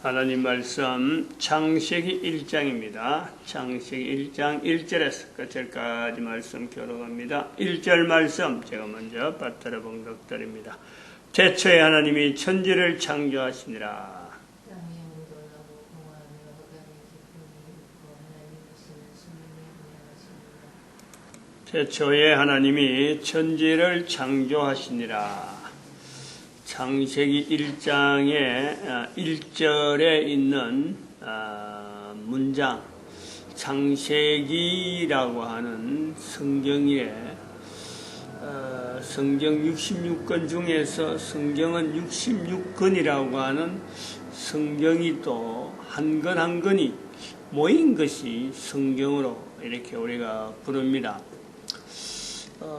하나님 말씀 창세기 1장입니다. 창세기 1장 1절에서 끝절까지 말씀 교독합니다. 1절 말씀 제가 먼저 받들어 봉독드립니다. 태초에 하나님이 천지를 창조하시니라. 태초에 하나님이 천지를 창조하시니라. 창세기 1장의 1절에 있는 문장, 창세기라고 하는 성경에 성경 66권 중에서 성경은 66권이라고 하는 성경이 또 한 권 한 권이 모인 것이 성경으로 이렇게 우리가 부릅니다.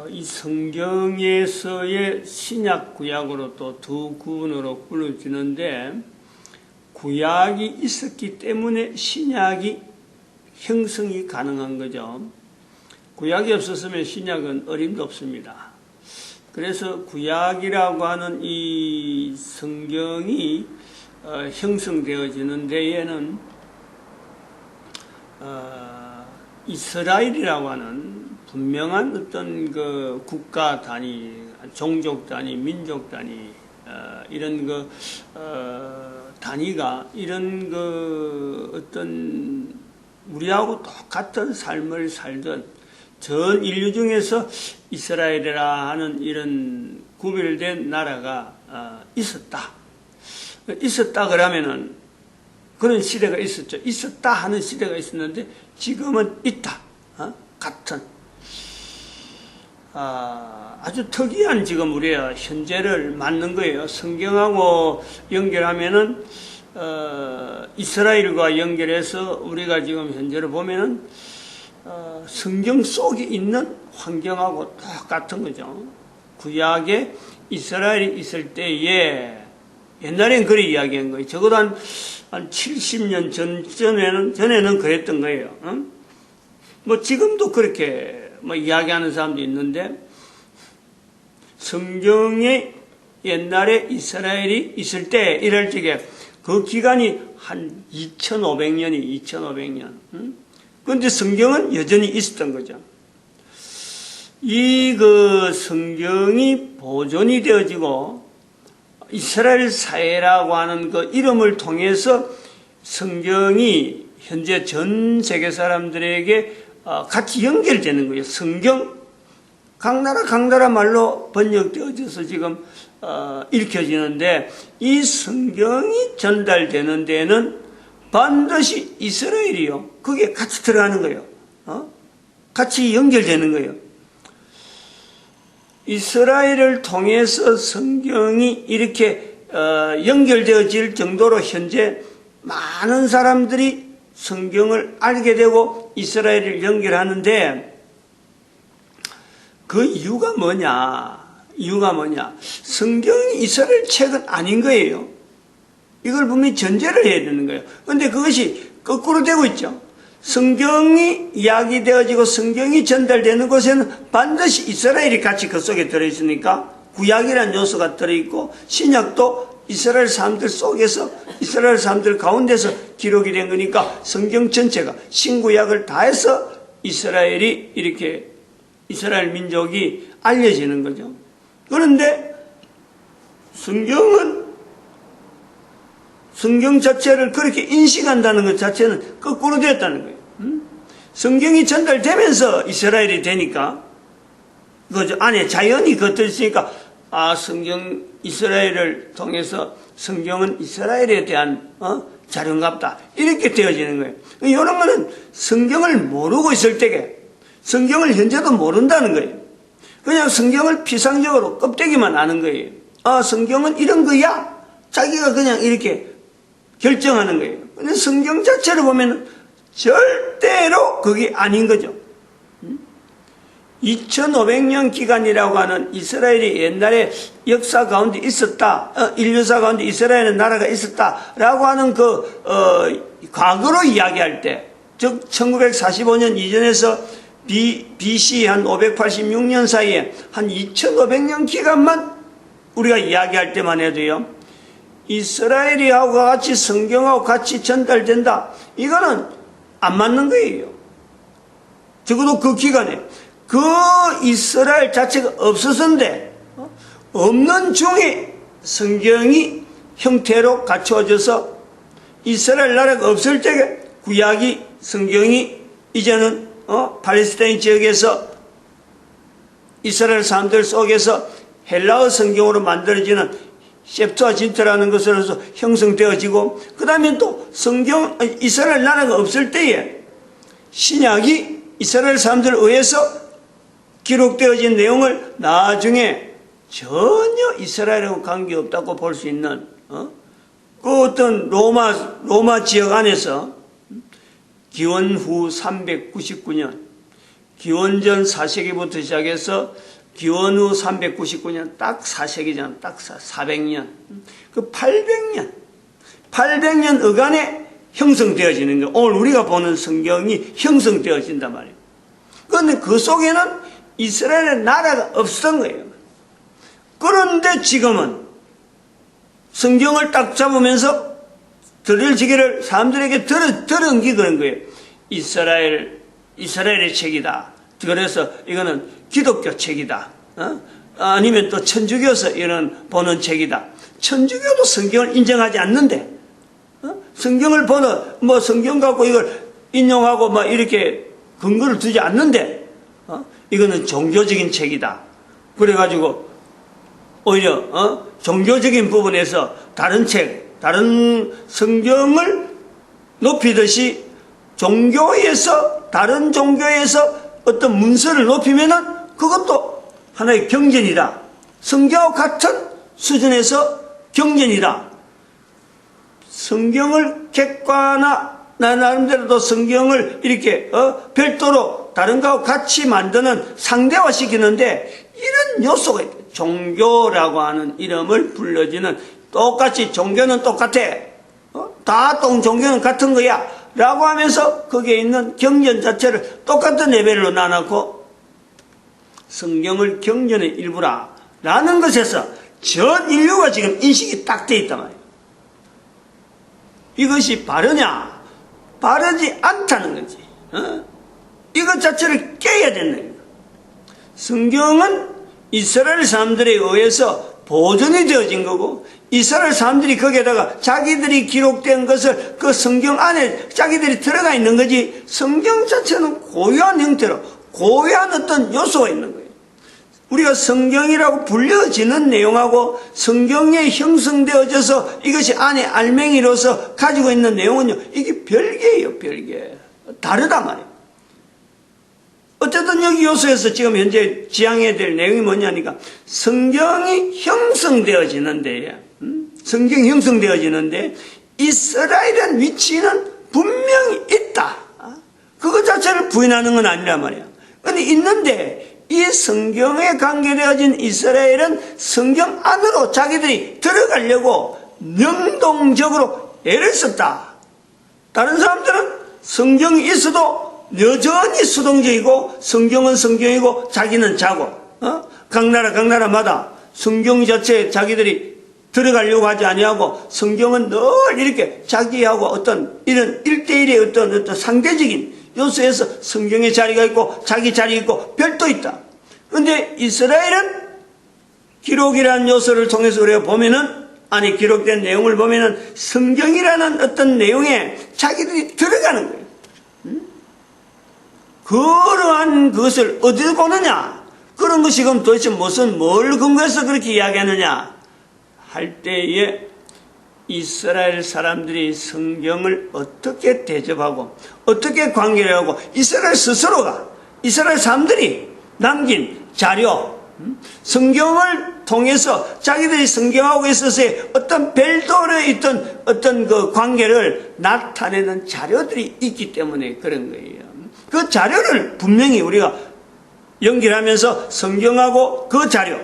이 성경에서의 신약, 구약으로 또 두 구분으로 불러지는데, 구약이 있었기 때문에 신약이 형성이 가능한 거죠. 구약이 없었으면 신약은 어림도 없습니다. 그래서 구약이라고 하는 이 성경이 형성되어지는 데에는 이스라엘이라고 하는 분명한 어떤 그 국가 단위, 종족 단위, 민족 단위, 이런 단위가 이런 어떤 우리하고 똑같은 삶을 살던 전 인류 중에서 이스라엘이라 하는 이런 구별된 나라가 있었다. 있었다 그러면은 그런 시대가 있었죠. 있었다 하는 시대가 있었는데 지금은 있다. 같은. 아주 특이한 지금 우리가 현재를 맞는 거예요. 성경하고 연결하면은, 이스라엘과 연결해서 우리가 지금 현재를 보면은, 성경 속에 있는 환경하고 똑같은 거죠. 구약에 이스라엘이 있을 때에, 옛날엔 그래 이야기한 거예요. 적어도 한 70년 전에는 그랬던 거예요. 뭐 지금도 그렇게 이야기하는 사람도 있는데, 성경에 옛날에 이스라엘이 있을 때, 이럴 적에 그 기간이 한 2500년. 그런데 성경은 여전히 있었던 거죠. 이 성경이 보존이 되어지고, 이스라엘 사회라고 하는 그 이름을 통해서 성경이 현재 전 세계 사람들에게 같이 연결되는 거예요. 성경, 각 나라 말로 번역되어져서 지금 읽혀지는데, 이 성경이 전달되는 데는 반드시 이스라엘이요, 그게 같이 들어가는 거예요. 같이 연결되는 거예요. 이스라엘을 통해서 성경이 이렇게 연결되어질 정도로 현재 많은 사람들이 성경을 알게 되고 이스라엘을 연결하는데, 그 이유가 뭐냐? 성경이 이스라엘 책은 아닌 거예요. 이걸 분명히 전제를 해야 되는 거예요. 그런데 그것이 거꾸로 되고 있죠. 성경이 이야기되어지고 성경이 전달되는 곳에는 반드시 이스라엘이 같이 그 속에 들어있으니까 구약이라는 요소가 들어있고, 신약도 이스라엘 사람들 속에서, 이스라엘 사람들 가운데서 기록이 된 거니까 성경 전체가, 신구약을 다 해서 이스라엘이 이렇게, 이스라엘 민족이 알려지는 거죠. 그런데 성경 자체를 그렇게 인식한다는 것 자체는 거꾸로 되었다는 거예요. 성경이 전달되면서 이스라엘이 되니까, 그죠? 안에 자연이 겉에 있으니까, 성경, 이스라엘을 통해서 성경은 이스라엘에 대한, 자료인갑다. 이렇게 되어지는 거예요. 이런 거는 성경을 모르고 있을 때에, 성경을 현재도 모른다는 거예요. 그냥 성경을 피상적으로 껍데기만 아는 거예요. 성경은 이런 거야? 자기가 그냥 이렇게 결정하는 거예요. 근데 성경 자체를 보면 절대로 그게 아닌 거죠. 2500년 기간이라고 하는 이스라엘이 옛날에 역사 가운데 있었다, 인류사 가운데 이스라엘은 나라가 있었다라고 하는 과거로 이야기할 때, 즉 1945년 이전에서 BC 한 586년 사이에 한 2500년 기간만 우리가 이야기할 때만 해도요, 이스라엘이하고 같이 성경하고 같이 전달된다. 이거는 안 맞는 거예요. 적어도 그 기간에 그 이스라엘 자체가 없었는데 없는 중에 성경이 형태로 갖추어져서 이스라엘 나라가 없을 적에 구약이 성경이 이제는 팔레스타인 지역에서 이스라엘 사람들 속에서 헬라어 성경으로 만들어지는 셉투아진트라는 것으로서 형성되어지고, 그 다음에 또 성경, 이스라엘 나라가 없을 때에 신약이 이스라엘 사람들에 의해서 기록되어진 내용을 나중에 전혀 이스라엘하고 관계없다고 볼 수 있는 그 어떤 로마 지역 안에서 기원 후 399년, 기원전 4세기부터 시작해서 기원 후 399년, 딱 4세기잖아. 딱 400년. 그 800년 어간에 형성되어지는 거예요. 오늘 우리가 보는 성경이 형성되어진단 말이에요. 그런데 그 속에는 이스라엘의 나라가 없었던 거예요. 그런데 지금은 성경을 딱 잡으면서 드릴지기를 사람들에게 들은기 그런 거예요. 이스라엘의 책이다. 그래서 이거는 기독교 책이다. 아니면 또 천주교에서 이런 보는 책이다. 천주교도 성경을 인정하지 않는데, 성경을 보는, 성경 갖고 이걸 인용하고 이렇게 근거를 두지 않는데, 이거는 종교적인 책이다. 그래가지고, 오히려, 종교적인 부분에서 다른 책, 다른 성경을 높이듯이 다른 종교에서 어떤 문서를 높이면은 그것도 하나의 경전이다. 성경과 같은 수준에서 경전이다. 성경을 나 나름대로도 성경을 이렇게 별도로 다른 거하고 같이 만드는 상대화시키는데 이런 요소가 있다. 종교라고 하는 이름을 불러지는, 똑같이 종교는 똑같아. 다 종교는 같은 거야. 라고 하면서 거기에 있는 경전 자체를 똑같은 레벨로 나눠놓고 성경을 경전의 일부라 라는 것에서 전 인류가 지금 인식이 딱 돼 있단 말이에요. 이것이 바르냐? 바르지 않다는 거지. 이것 자체를 깨야 된다는 거예요. 성경은 이스라엘 사람들에 의해서 보존이 되어진 거고, 이스라엘 사람들이 거기에다가 자기들이 기록된 것을 그 성경 안에 자기들이 들어가 있는 거지, 성경 자체는 고유한 형태로 고유한 어떤 요소가 있는 거예요. 우리가 성경이라고 불려지는 내용하고 성경에 형성되어져서 이것이 안에 알맹이로서 가지고 있는 내용은요, 이게 별개예요. 별개. 다르단 말이에요. 어쨌든 여기 요소에서 지금 현재 지향해야 될 내용이 뭐냐니까, 성경이 형성되어지는데 이스라엘의 위치는 분명히 있다. 그것 자체를 부인하는 건 아니란 말이야. 그런데 있는데 이 성경에 관계되어진 이스라엘은 성경 안으로 자기들이 들어가려고 능동적으로 애를 썼다. 다른 사람들은 성경이 있어도 여전히 수동적이고 성경은 성경이고 자기는 자고, 각 나라마다 성경 자체에 자기들이 들어가려고 하지 아니하고 성경은 늘 이렇게 자기하고 어떤 이런 1대1의 어떤 상대적인 요소에서 성경의 자리가 있고 자기 자리 있고 별도 있다. 그런데 이스라엘은 기록이라는 요소를 통해서 우리가 보면은, 안에 기록된 내용을 보면은 성경이라는 어떤 내용에 자기들이 들어가는 거예요. 그러한 것을 어디서 보느냐? 그런 것이 그럼 도대체 뭘 근거해서 그렇게 이야기하느냐? 할 때에 이스라엘 사람들이 성경을 어떻게 대접하고 어떻게 관계를 하고 이스라엘 스스로가, 이스라엘 사람들이 남긴 자료, 성경을 통해서 자기들이 성경하고 있어서의 어떤 별도의 있던 어떤 그 관계를 나타내는 자료들이 있기 때문에 그런 거예요. 그 자료를 분명히 우리가 연결하면서 성경하고 그 자료,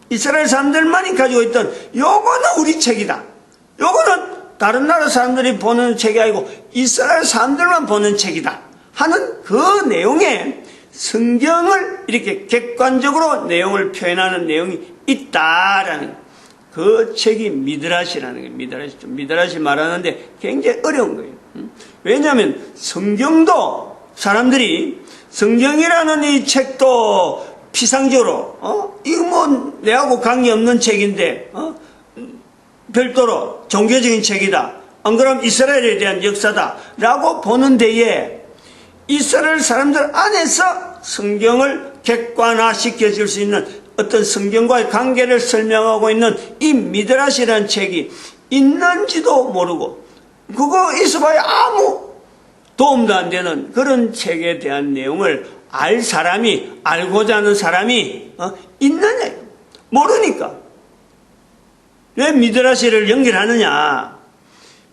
이스라엘 사람들만이 가지고 있던 요거는 우리 책이다. 요거는 다른 나라 사람들이 보는 책이 아니고 이스라엘 사람들만 보는 책이다 하는 그 내용에 성경을 이렇게 객관적으로 내용을 표현하는 내용이 있다라는, 그 책이 미드라시라는 거예요. 미드라시 말하는데 굉장히 어려운 거예요. 왜냐하면 성경도 사람들이 성경이라는 이 책도 피상적으로 이거 뭐 내하고 관계없는 책인데 별도로 종교적인 책이다. 안 그러면 이스라엘에 대한 역사다 라고 보는 데에 이스라엘 사람들 안에서 성경을 객관화시켜 줄 수 있는 어떤 성경과의 관계를 설명하고 있는 이 미드라시라는 책이 있는지도 모르고 그거 있어봐야 아무 도움도 안 되는 그런 책에 대한 내용을 알 사람이, 알고자 하는 사람이 있느냐? 모르니까. 왜 미드라시를 연결하느냐?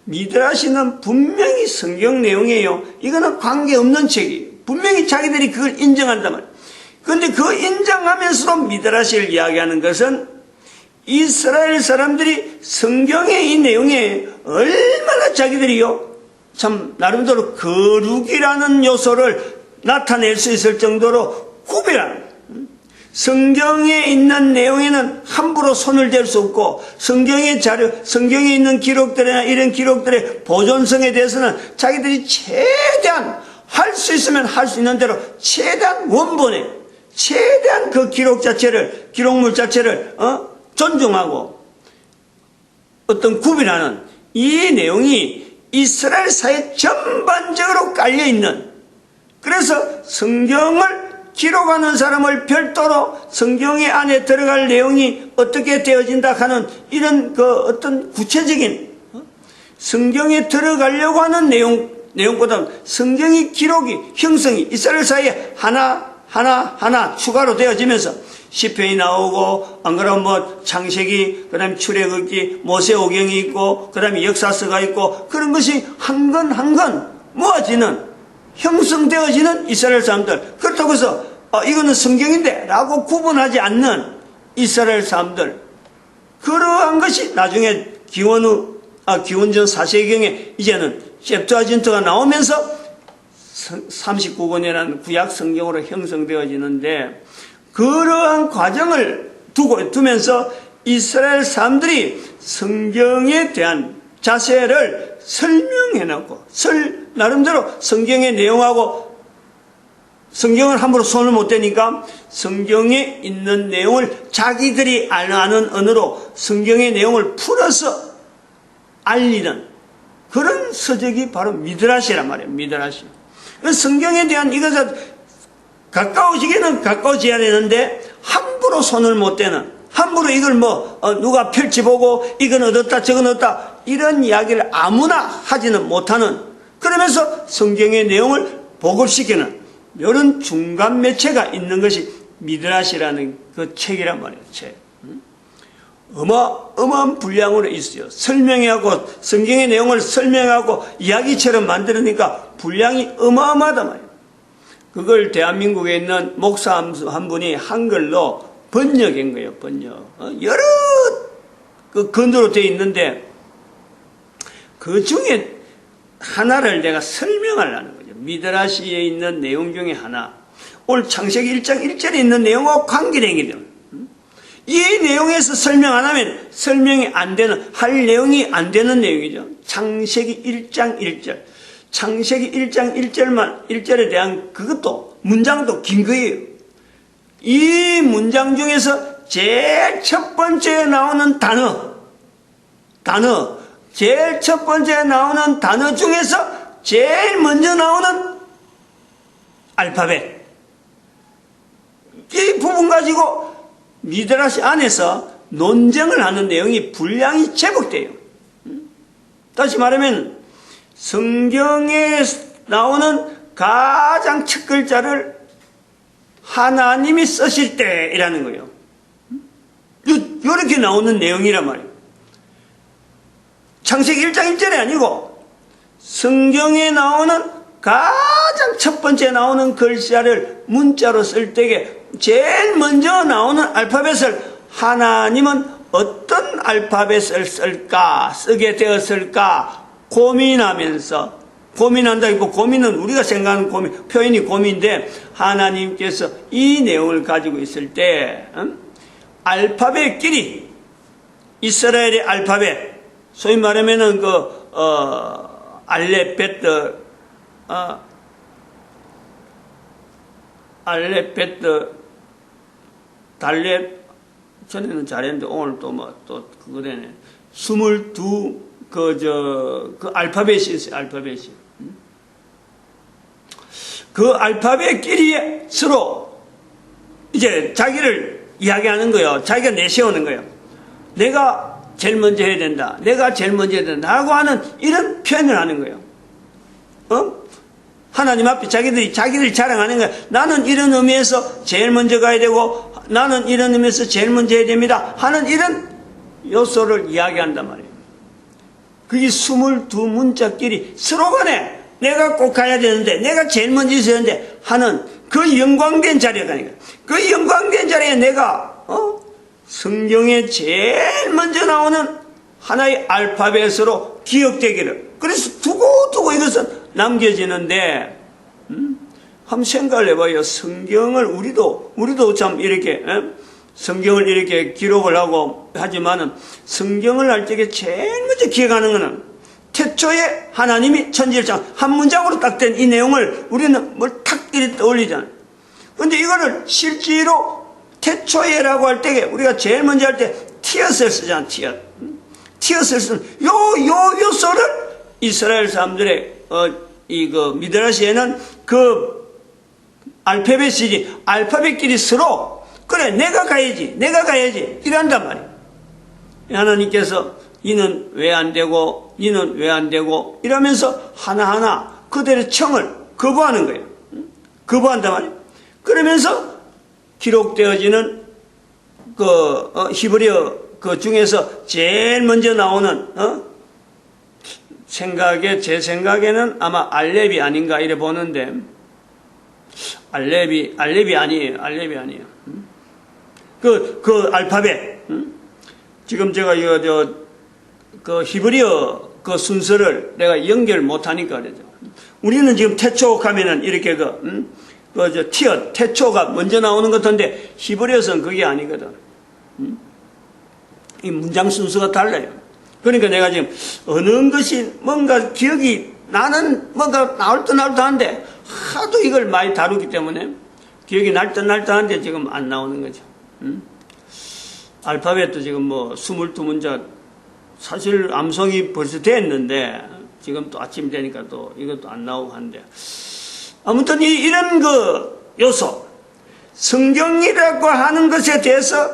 미드라시는 분명히 성경 내용이에요. 이거는 관계없는 책이에요. 분명히 자기들이 그걸 인정한단 말이에요. 그런데 그 인정하면서도 미드라시를 이야기하는 것은 이스라엘 사람들이 성경의 이 내용에 얼마나 자기들이요, 참 나름대로 거룩이라는 요소를 나타낼 수 있을 정도로 구별하는, 성경에 있는 내용에는 함부로 손을 댈 수 없고 성경의 자료, 성경에 있는 기록들이나 이런 기록들의 보존성에 대해서는 자기들이 최대한 할 수 있으면 할 수 있는 대로 최대한 원본에 최대한 그 기록 자체를, 기록물 자체를 존중하고 어떤 구별하는 이 내용이 이스라엘 사회에 전반적으로 깔려있는, 그래서 성경을 기록하는 사람을 별도로 성경의 안에 들어갈 내용이 어떻게 되어진다 하는 이런 그 어떤 구체적인 성경에 들어가려고 하는 내용보다 성경의 기록이, 형성이 이스라엘 사회에 하나 추가로 되어지면서 시편이 나오고, 안 그러면 뭐 창세기, 그 다음에 출애굽기, 모세오경이 있고, 그 다음에 역사서가 있고, 그런 것이 한 건 한 건 모아지는, 형성되어지는 이스라엘 사람들. 그렇다고 해서 이거는 성경인데 라고 구분하지 않는 이스라엘 사람들, 그러한 것이 나중에 기원전 4세경에 이제는 셉투아진트가 나오면서 39권이라는 구약 성경으로 형성되어지는데, 그러한 과정을 두면서 이스라엘 사람들이 성경에 대한 자세를 설명해놓고, 나름대로 성경의 내용하고, 성경을 함부로 손을 못 대니까 성경에 있는 내용을 자기들이 아는 언어로 성경의 내용을 풀어서 알리는 그런 서적이 바로 미드라시란 말이에요. 미드라시. 성경에 대한 이것을 가까워지기는 가까워져야 되는데 함부로 손을 못 대는, 함부로 이걸 누가 펼쳐보고 이건 얻었다 저건 얻었다 이런 이야기를 아무나 하지는 못하는, 그러면서 성경의 내용을 보급시키는 이런 중간 매체가 있는 것이 미드라시라는 그 책이란 말이에요. 책. 어마어마한 분량으로 있어요. 설명하고 성경의 내용을 설명하고 이야기처럼 만들으니까 분량이 어마어마하단 말이에요. 그걸 대한민국에 있는 목사 한 분이 한글로 번역한 거예요. 번역. 여러 그 건으로 되어 있는데 그 중에 하나를 내가 설명하려는 거죠. 미드라시에 있는 내용 중에 하나. 오늘 창세기 1장 1절에 있는 내용과 관계되게 됩니다. 이 내용에서 설명 안 하면 설명이 안 되는, 할 내용이 안 되는 내용이죠. 창세기 1장 1절. 창세기 1장 1절에 대한 그것도, 문장도 긴 거예요. 이 문장 중에서 제일 첫 번째에 나오는 제일 첫 번째에 나오는 단어 중에서 제일 먼저 나오는 알파벳. 이 부분 가지고 미드라시 안에서 논쟁을 하는 내용이 분량이 제법 돼요. 다시 말하면 성경에 나오는 가장 첫 글자를 하나님이 쓰실 때이라는 거예요. 이렇게 나오는 내용이란 말이에요. 창세기 1장 1절이 아니고 성경에 나오는 가장 첫 번째 나오는 글자를 문자로 쓸 때에 제일 먼저 나오는 알파벳을 하나님은 어떤 알파벳을 쓰게 되었을까 고민하면서, 고민한다기보다 고민은 우리가 생각하는 고민, 표현이 고민인데 하나님께서 이 내용을 가지고 있을 때 알파벳끼리 이스라엘의 알파벳, 소위 말하면은 알렙, 달렙, 전에는 잘했는데 오늘 또 그거 되네. 22, 알파벳이 있어요, 알파벳이. 그 알파벳끼리 서로 이제 자기를 이야기하는 거예요. 자기가 내세우는 거예요. 내가 제일 먼저 해야 된다. 내가 제일 먼저 해야 된다. 하고 하는 이런 표현을 하는 거예요. 하나님 앞에 자기들이 자랑하는 거예요. 나는 이런 의미에서 제일 먼저 가야 되고, 나는 이런 의미에서 제일 먼저 해야 됩니다. 하는 이런 요소를 이야기한단 말이에요. 그게 22문자끼리 서로 간에 내가 꼭 가야 되는데, 내가 제일 먼저 있어야 되는데 하는 그 영광된 자리가 아니에요. 그 영광된 자리에 내가, 성경에 제일 먼저 나오는 하나의 알파벳으로 기억되기를. 그래서 두고두고 이것은 남겨지는데, 한번 생각을 해봐요. 성경을 우리도 참 이렇게, 성경을 이렇게 기록을 하고 하지만은 성경을 할 적에 제일 먼저 기억하는 것은 태초에 하나님이 천지를 한 문장으로 딱 된 이 내용을 우리는 뭘 탁 이렇게 떠올리잖아요. 근데 이거를 실제로 태초에라고 할 때 우리가 제일 먼저 할 때 티엇을 쓰잖아, 티엇을 쓰는 요소를 이스라엘 사람들의 미드라시에는 그 알파벳이지, 알파벳끼리 서로 그래 내가 가야지 이런단 말이에요. 하나님께서 이는 왜 안 되고 이는 왜 안 되고 이러면서 하나하나 그들의 청을 거부하는 거예요. 거부한단 말이에요. 그러면서 기록되어지는 히브리어 중에서 제일 먼저 나오는 제 생각에는 아마 알렙이 아닌가 이래 보는데, 알렙이 아니에요. 그 알파벳, 지금 제가 히브리어 순서를 내가 연결 못하니까 그러죠. 우리는 지금 태초 가면은 이렇게 티엇, 태초가 먼저 나오는 것 같은데 히브리어서는 그게 아니거든. 이 문장 순서가 달라요. 그러니까 내가 지금 어느 것이 뭔가 기억이 나는 뭔가 나올 듯 하는데 하도 이걸 많이 다루기 때문에 기억이 날 듯 하는데 지금 안 나오는 거죠. 알파벳도 지금 22문자 사실 암송이 벌써 됐는데 지금 또 아침 되니까 또 이것도 안 나오고 하는데, 아무튼 이런 요소, 성경이라고 하는 것에 대해서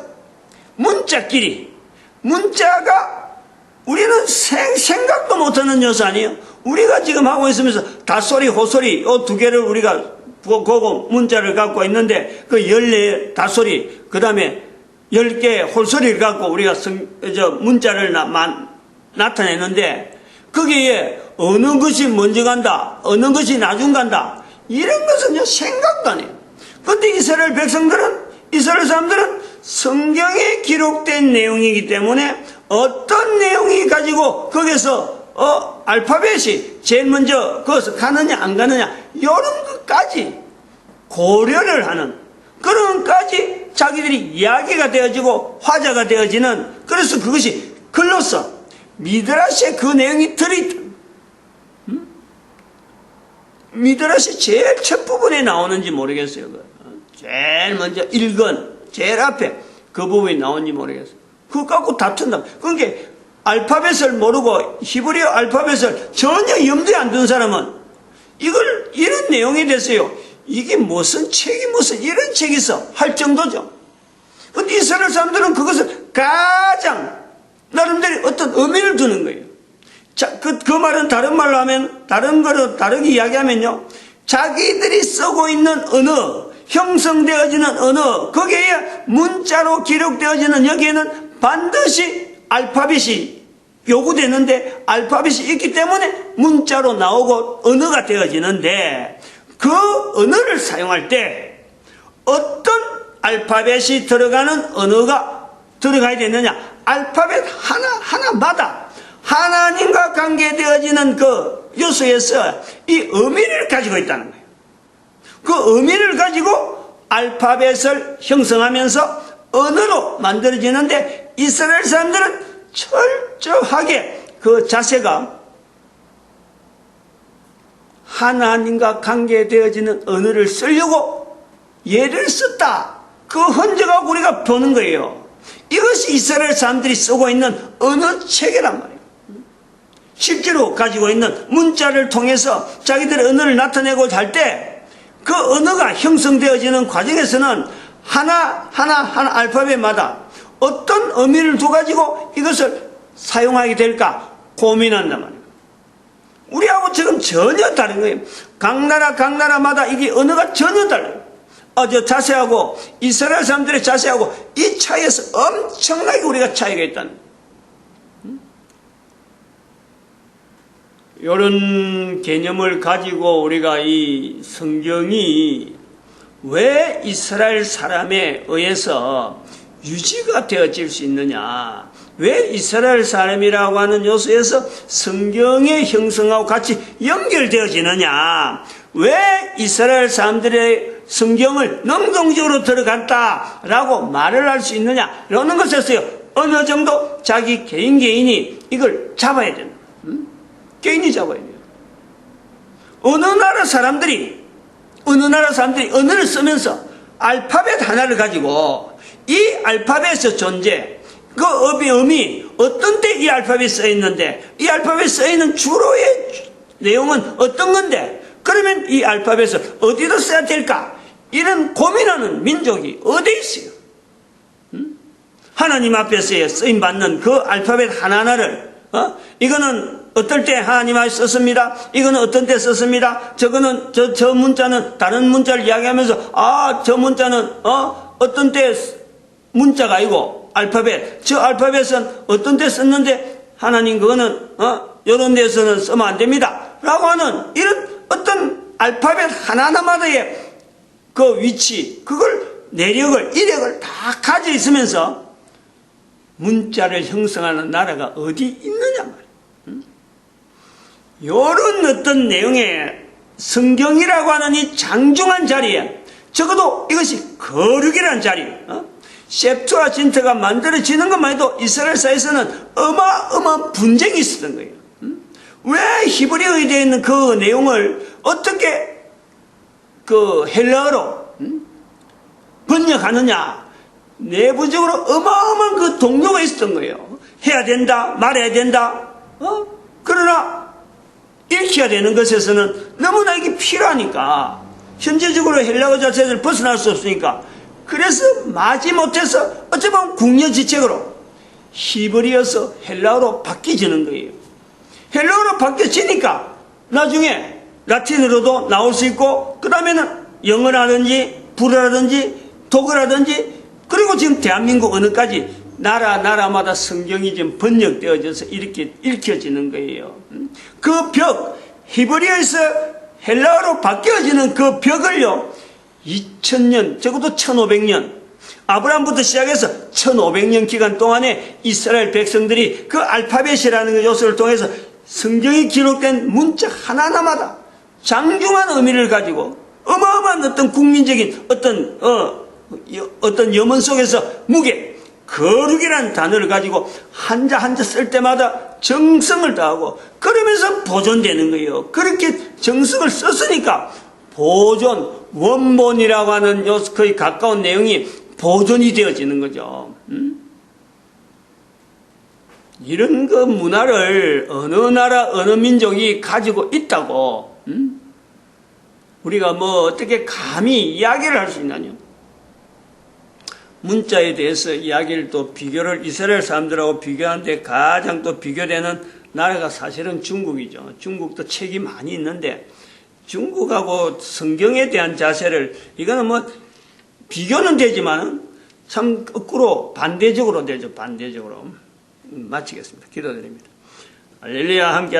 문자가 우리는 생각도 못하는 요소 아니에요. 우리가 지금 하고 있으면서 닷소리, 호소리 이 두 개를 우리가 보고 문자를 갖고 있는데 그 14 닷소리, 그 다음에 10개 홀소리를 갖고 우리가 문자를 나타내는데 거기에 어느 것이 먼저 간다, 어느 것이 나중 간다, 이런 것은 생각도 안 해요. 그런데 이스라엘 사람들은 성경에 기록된 내용이기 때문에 어떤 내용이 가지고 거기서 알파벳이 제일 먼저 거기서 가느냐 안 가느냐 이런 것까지 고려를 하는, 그런 것까지 자기들이 이야기가 되어지고 화자가 되어지는, 그래서 그것이 글로서 미드라시에 그 내용이 들어있다. 미드라시 제일 첫 부분에 나오는지 모르겠어요. 제일 먼저 1권 제일 앞에 그 부분이 나오는지 모르겠어요. 그거 갖고 다툰다. 그러니까 알파벳을 모르고 히브리어 알파벳을 전혀 염두에 안 둔 사람은 이런 내용이 됐어요. 이게 무슨 이런 책이 있어 할 정도죠. 근데 이스라엘 사람들은 그것을 가장 나름대로 어떤 의미를 두는 거예요. 자, 그 말은 다른 말로 하면, 다르게 이야기하면요, 자기들이 쓰고 있는 언어, 형성되어지는 언어, 거기에 문자로 기록되어지는 여기에는 반드시 알파벳이 요구되는데, 알파벳이 있기 때문에 문자로 나오고 언어가 되어지는데, 그 언어를 사용할 때 어떤 알파벳이 들어가는 언어가 들어가야 되느냐, 알파벳 하나마다 하나님과 관계되어지는 그 요소에서 이 의미를 가지고 있다는 거예요. 그 의미를 가지고 알파벳을 형성하면서 언어로 만들어지는데, 이스라엘 사람들은 철저하게 그 자세가 하나님과 관계되어지는 언어를 쓰려고 예를 썼다. 그 흔적하고 우리가 보는 거예요. 이것이 이스라엘 사람들이 쓰고 있는 언어 체계란 말이에요. 실제로 가지고 있는 문자를 통해서 자기들의 언어를 나타내고자 할 때 그 언어가 형성되어지는 과정에서는 하나 알파벳마다 어떤 의미를 둬가지고 이것을 사용하게 될까 고민한단 말이에요. 우리하고 지금 전혀 다른 거예요. 각 나라마다 이게 언어가 전혀 달라요. 저 자세하고 이스라엘 사람들의 자세하고 이 차이에서 엄청나게 우리가 차이가 있다는 거예요. 이런 개념을 가지고 우리가 이 성경이 왜 이스라엘 사람에 의해서 유지가 되어질 수 있느냐, 왜 이스라엘 사람이라고 하는 요소에서 성경의 형성하고 같이 연결되어지느냐, 왜 이스라엘 사람들의 성경을 능동적으로 들어갔다라고 말을 할 수 있느냐, 이러는 것에서요 어느 정도 자기 개인이 이걸 잡아야 된다. 개인이 잡아야 돼요. 어느 나라 사람들이 언어를 쓰면서 알파벳 하나를 가지고 이 알파벳의 존재, 그 의미, 어떤 때 이 알파벳이 써 있는데, 이 알파벳이 써 있는 주로의 내용은 어떤 건데, 그러면 이 알파벳을 어디다 써야 될까? 이런 고민하는 민족이 어디 있어요? 하나님 앞에서 쓰임받는 그 알파벳 하나하나를, 이거는 어떨 때 하나님 앞에 썼습니다. 이거는 어떤 때 썼습니다. 저거는, 저 문자는 다른 문자를 이야기하면서, 저 문자는, 어떤 때 문자가 아니고, 알파벳. 저 알파벳은 어떤 때 썼는데, 하나님 그거는, 요런 데서는 쓰면 안 됩니다. 라고 하는, 이런 어떤 알파벳 하나하나마다의 그 위치, 그걸, 내력을, 이력을 다 가져 있으면서, 문자를 형성하는 나라가 어디 있느냐 말이에요. 요런 어떤 내용의 성경이라고 하는 이 장중한 자리에 적어도 이것이 거룩이라는 자리, 셉투아진트가 만들어지는 것만 해도 이스라엘 사회에서는 어마어마한 분쟁이 있었던 거예요. 왜 히브리어에 되어 있는 그 내용을 어떻게 그 헬라어로 번역하느냐, 내부적으로 어마어마한 그 동료가 있었던 거예요. 해야 된다, 말해야 된다, 그러나 읽혀야 되는 것에서는 너무나 이게 필요하니까, 현재적으로 헬라어 자체를 벗어날 수 없으니까, 그래서 마지못해서 어쩌면 궁여지책으로 히브리어서 헬라어로 바뀌어지는 거예요. 헬라어로 바뀌어지니까 나중에 라틴어로도 나올 수 있고, 그 다음에는 영어라든지 불어라든지 독어라든지, 그리고 지금 대한민국 언어까지 나라마다 성경이 좀 번역되어져서 이렇게 읽혀지는 거예요. 그 벽, 히브리어에서 헬라어로 바뀌어지는 그 벽을요, 2000년, 적어도 1500년, 아브라함부터 시작해서 1500년 기간 동안에 이스라엘 백성들이 그 알파벳이라는 요소를 통해서 성경이 기록된 문자 하나하나마다 장중한 의미를 가지고 어마어마한 어떤 국민적인 어떤 염원 속에서 무게, 거룩이라는 단어를 가지고 한자 쓸 때마다 정성을 다하고 그러면서 보존되는 거예요. 그렇게 정성을 썼으니까 보존, 원본이라고 하는 거의 가까운 내용이 보존이 되어지는 거죠. 이런 그 문화를 어느 나라, 어느 민족이 가지고 있다고 우리가 뭐 어떻게 감히 이야기를 할 수 있나요? 문자에 대해서 이야기를 또 비교를 이스라엘 사람들하고 비교하는데 가장 또 비교되는 나라가 사실은 중국이죠. 중국도 책이 많이 있는데 중국하고 성경에 대한 자세를, 이거는 뭐 비교는 되지만 참 거꾸로 반대적으로 되죠. 반대적으로. 마치겠습니다. 기도드립니다. 할렐루야. 함께